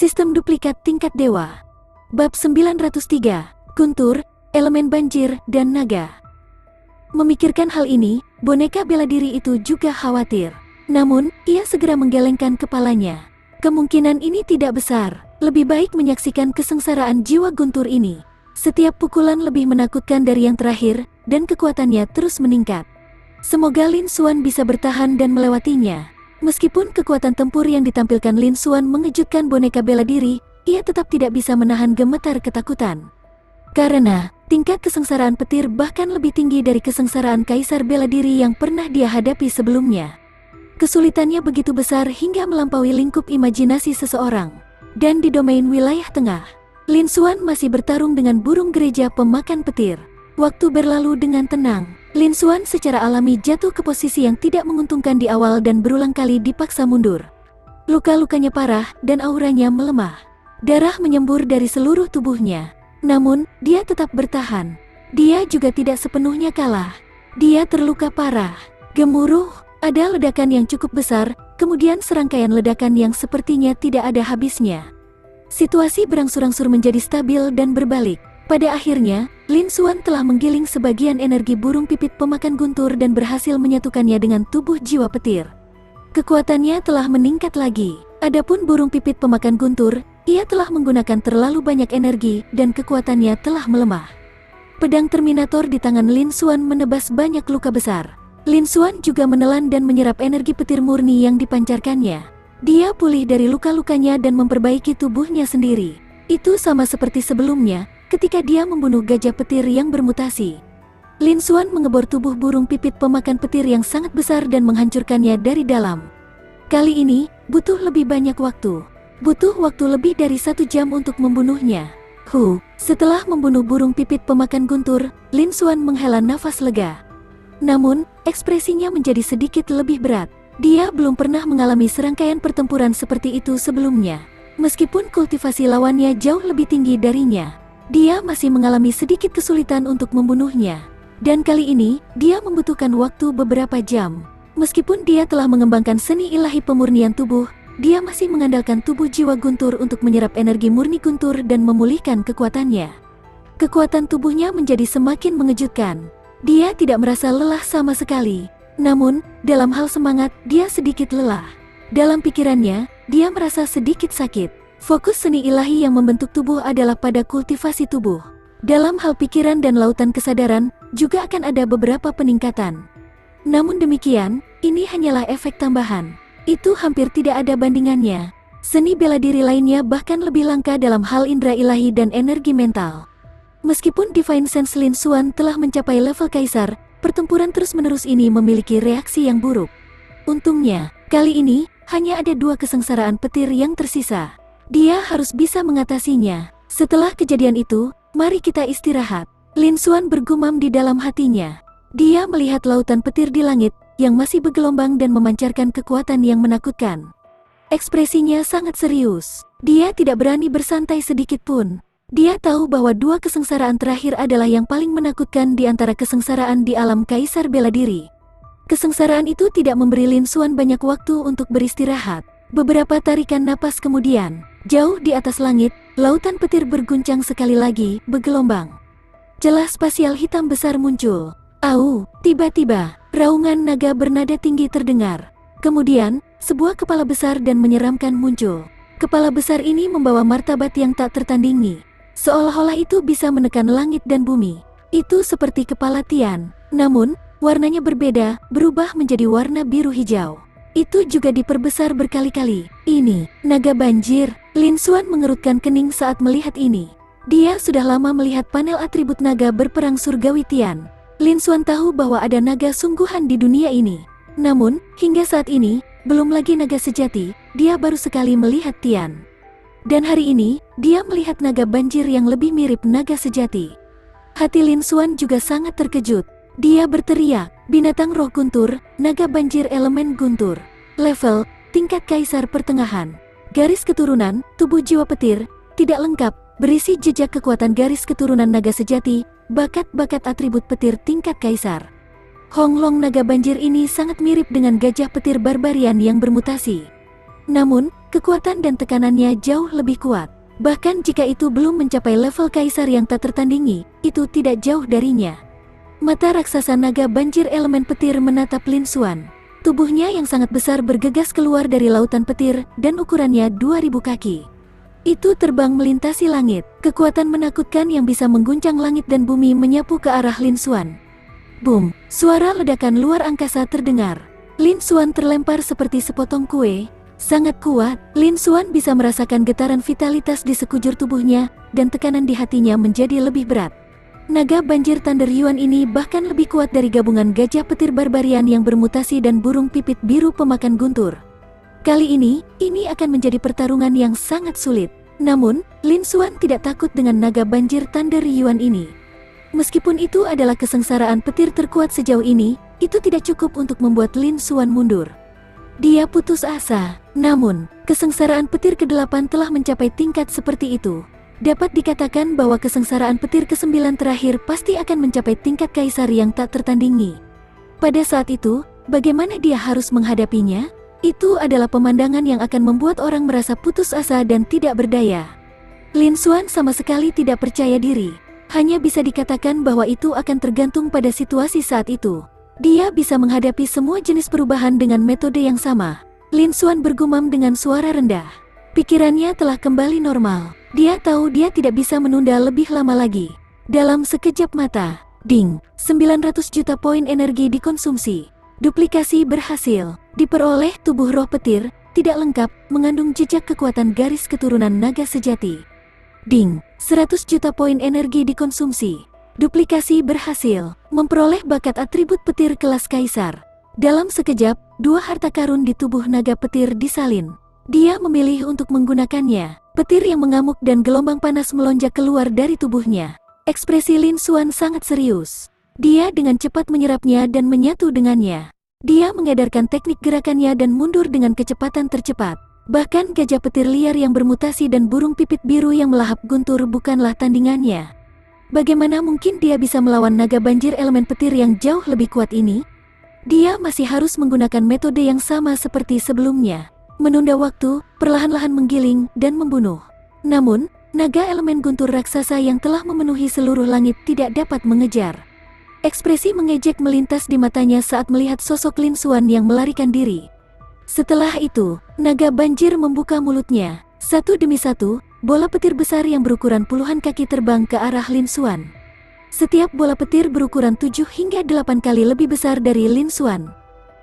Sistem duplikat tingkat dewa. Bab 903, Guntur, elemen banjir, dan naga. Memikirkan hal ini, boneka bela diri itu juga khawatir. Namun, ia segera menggelengkan kepalanya. Kemungkinan ini tidak besar. Lebih baik menyaksikan kesengsaraan jiwa Guntur ini. Setiap pukulan lebih menakutkan dari yang terakhir, dan kekuatannya terus meningkat. Semoga Lin Xuan bisa bertahan dan melewatinya. Meskipun kekuatan tempur yang ditampilkan Lin Xuan mengejutkan boneka bela diri, ia tetap tidak bisa menahan gemetar ketakutan. Karena tingkat kesengsaraan petir bahkan lebih tinggi dari kesengsaraan kaisar bela diri yang pernah dia hadapi sebelumnya. Kesulitannya begitu besar hingga melampaui lingkup imajinasi seseorang. Dan di domain wilayah tengah, Lin Xuan masih bertarung dengan burung gereja pemakan petir. Waktu berlalu dengan tenang. Lin Xuan secara alami jatuh ke posisi yang tidak menguntungkan di awal dan berulang kali dipaksa mundur. Luka-lukanya parah dan auranya melemah. Darah menyembur dari seluruh tubuhnya. Namun, dia tetap bertahan. Dia juga tidak sepenuhnya kalah. Dia terluka parah. Gemuruh, ada ledakan yang cukup besar, kemudian serangkaian ledakan yang sepertinya tidak ada habisnya. Situasi berangsur-angsur menjadi stabil dan berbalik. Pada akhirnya, Lin Xuan telah menggiling sebagian energi burung pipit pemakan Guntur dan berhasil menyatukannya dengan tubuh jiwa petir. Kekuatannya telah meningkat lagi. Adapun burung pipit pemakan Guntur, ia telah menggunakan terlalu banyak energi dan kekuatannya telah melemah. Pedang Terminator di tangan Lin Xuan menebas banyak luka besar. Lin Xuan juga menelan dan menyerap energi petir murni yang dipancarkannya. Dia pulih dari luka-lukanya dan memperbaiki tubuhnya sendiri. Itu sama seperti sebelumnya, ketika dia membunuh gajah petir yang bermutasi. Lin Xuan mengebor tubuh burung pipit pemakan petir yang sangat besar dan menghancurkannya dari dalam. Kali ini, butuh lebih banyak waktu. Butuh waktu lebih dari 1 jam untuk membunuhnya. Setelah membunuh burung pipit pemakan Guntur, Lin Xuan menghela nafas lega. Namun, ekspresinya menjadi sedikit lebih berat. Dia belum pernah mengalami serangkaian pertempuran seperti itu sebelumnya. Meskipun kultivasi lawannya jauh lebih tinggi darinya, dia masih mengalami sedikit kesulitan untuk membunuhnya. Dan kali ini, dia membutuhkan waktu beberapa jam. Meskipun dia telah mengembangkan seni ilahi pemurnian tubuh, dia masih mengandalkan tubuh jiwa Guntur untuk menyerap energi murni Guntur dan memulihkan kekuatannya. Kekuatan tubuhnya menjadi semakin mengejutkan. Dia tidak merasa lelah sama sekali. Namun, dalam hal semangat, dia sedikit lelah. Dalam pikirannya, dia merasa sedikit sakit. Fokus seni ilahi yang membentuk tubuh adalah pada kultivasi tubuh. Dalam hal pikiran dan lautan kesadaran, juga akan ada beberapa peningkatan. Namun demikian, ini hanyalah efek tambahan. Itu hampir tidak ada bandingannya. Seni bela diri lainnya bahkan lebih langka dalam hal indera ilahi dan energi mental. Meskipun Divine Sense Lin Xuan telah mencapai level kaisar, pertempuran terus-menerus ini memiliki reaksi yang buruk. Untungnya, kali ini, hanya ada 2 kesengsaraan petir yang tersisa. Dia harus bisa mengatasinya. Setelah kejadian itu, mari kita istirahat. Lin Xuan bergumam di dalam hatinya. Dia melihat lautan petir di langit, yang masih bergelombang dan memancarkan kekuatan yang menakutkan. Ekspresinya sangat serius. Dia tidak berani bersantai sedikit pun. Dia tahu bahwa 2 kesengsaraan terakhir adalah yang paling menakutkan di antara kesengsaraan di alam kaisar bela diri. Kesengsaraan itu tidak memberi Lin Xuan banyak waktu untuk beristirahat. Beberapa tarikan napas kemudian, jauh di atas langit, lautan petir berguncang sekali lagi, bergelombang. Celah spasial hitam besar muncul. Tiba-tiba, raungan naga bernada tinggi terdengar. Kemudian, sebuah kepala besar dan menyeramkan muncul. Kepala besar ini membawa martabat yang tak tertandingi. Seolah-olah itu bisa menekan langit dan bumi. Itu seperti kepala Tian. Namun, warnanya berbeda, berubah menjadi warna biru hijau. Itu juga diperbesar berkali-kali. Ini, naga banjir. Lin Xuan mengerutkan kening saat melihat ini. Dia sudah lama melihat panel atribut naga berperang surgawi Tian. Lin Xuan tahu bahwa ada naga sungguhan di dunia ini. Namun, hingga saat ini, belum lagi naga sejati, dia baru sekali melihat Tian. Dan hari ini, dia melihat naga banjir yang lebih mirip naga sejati. Hati Lin Xuan juga sangat terkejut. Dia berteriak, binatang roh Guntur, naga banjir elemen Guntur. Level, tingkat kaisar pertengahan. Garis keturunan, tubuh jiwa petir, tidak lengkap, berisi jejak kekuatan garis keturunan naga sejati, bakat-bakat atribut petir tingkat kaisar. Honglong naga banjir ini sangat mirip dengan gajah petir barbarian yang bermutasi. Namun, kekuatan dan tekanannya jauh lebih kuat. Bahkan jika itu belum mencapai level kaisar yang tak tertandingi, itu tidak jauh darinya. Mata raksasa naga banjir elemen petir menatap Lin Xuan. Tubuhnya yang sangat besar bergegas keluar dari lautan petir dan ukurannya 2000 kaki. Itu terbang melintasi langit, kekuatan menakutkan yang bisa mengguncang langit dan bumi menyapu ke arah Lin Xuan. Boom, suara ledakan luar angkasa terdengar. Lin Xuan terlempar seperti sepotong kue. Sangat kuat, Lin Xuan bisa merasakan getaran vitalitas di sekujur tubuhnya dan tekanan di hatinya menjadi lebih berat. Naga banjir Thunder Yuan ini bahkan lebih kuat dari gabungan gajah petir barbarian yang bermutasi dan burung pipit biru pemakan guntur. Kali ini akan menjadi pertarungan yang sangat sulit. Namun, Lin Xuan tidak takut dengan naga banjir Thunder Yuan ini. Meskipun itu adalah kesengsaraan petir terkuat sejauh ini, itu tidak cukup untuk membuat Lin Xuan mundur. Dia putus asa, namun, kesengsaraan petir ke-8 telah mencapai tingkat seperti itu. Dapat dikatakan bahwa kesengsaraan petir ke-9 terakhir pasti akan mencapai tingkat kaisar yang tak tertandingi. Pada saat itu, bagaimana dia harus menghadapinya? Itu adalah pemandangan yang akan membuat orang merasa putus asa dan tidak berdaya. Lin Xuan sama sekali tidak percaya diri. Hanya bisa dikatakan bahwa itu akan tergantung pada situasi saat itu. Dia bisa menghadapi semua jenis perubahan dengan metode yang sama. Lin Xuan bergumam dengan suara rendah. Pikirannya telah kembali normal. Dia tahu dia tidak bisa menunda lebih lama lagi. Dalam sekejap mata, ding, 900 juta poin energi dikonsumsi. Duplikasi berhasil. Diperoleh tubuh roh petir, tidak lengkap, mengandung jejak kekuatan garis keturunan naga sejati. Ding, 100 juta poin energi dikonsumsi. Duplikasi berhasil. Memperoleh bakat atribut petir kelas kaisar. Dalam sekejap, 2 harta karun di tubuh naga petir disalin. Dia memilih untuk menggunakannya. Petir yang mengamuk dan gelombang panas melonjak keluar dari tubuhnya. Ekspresi Lin Xuan sangat serius. Dia dengan cepat menyerapnya dan menyatu dengannya. Dia mengedarkan teknik gerakannya dan mundur dengan kecepatan tercepat. Bahkan gajah petir liar yang bermutasi dan burung pipit biru yang melahap guntur bukanlah tandingannya. Bagaimana mungkin dia bisa melawan naga banjir elemen petir yang jauh lebih kuat ini? Dia masih harus menggunakan metode yang sama seperti sebelumnya. Menunda waktu, perlahan-lahan menggiling, dan membunuh. Namun, naga elemen guntur raksasa yang telah memenuhi seluruh langit tidak dapat mengejar. Ekspresi mengejek melintas di matanya saat melihat sosok Lin Xuan yang melarikan diri. Setelah itu, naga banjir membuka mulutnya. Satu demi satu, bola petir besar yang berukuran puluhan kaki terbang ke arah Lin Xuan. Setiap bola petir berukuran 7 hingga 8 kali lebih besar dari Lin Xuan.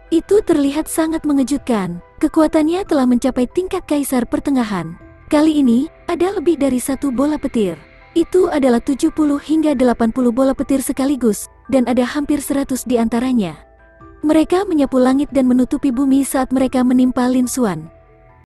Itu terlihat sangat mengejutkan. Kekuatannya telah mencapai tingkat kaisar pertengahan. Kali ini, ada lebih dari 1 bola petir. Itu adalah 70 hingga 80 bola petir sekaligus, dan ada hampir 100 di antaranya. Mereka menyapu langit dan menutupi bumi saat mereka menimpa Lin Xuan.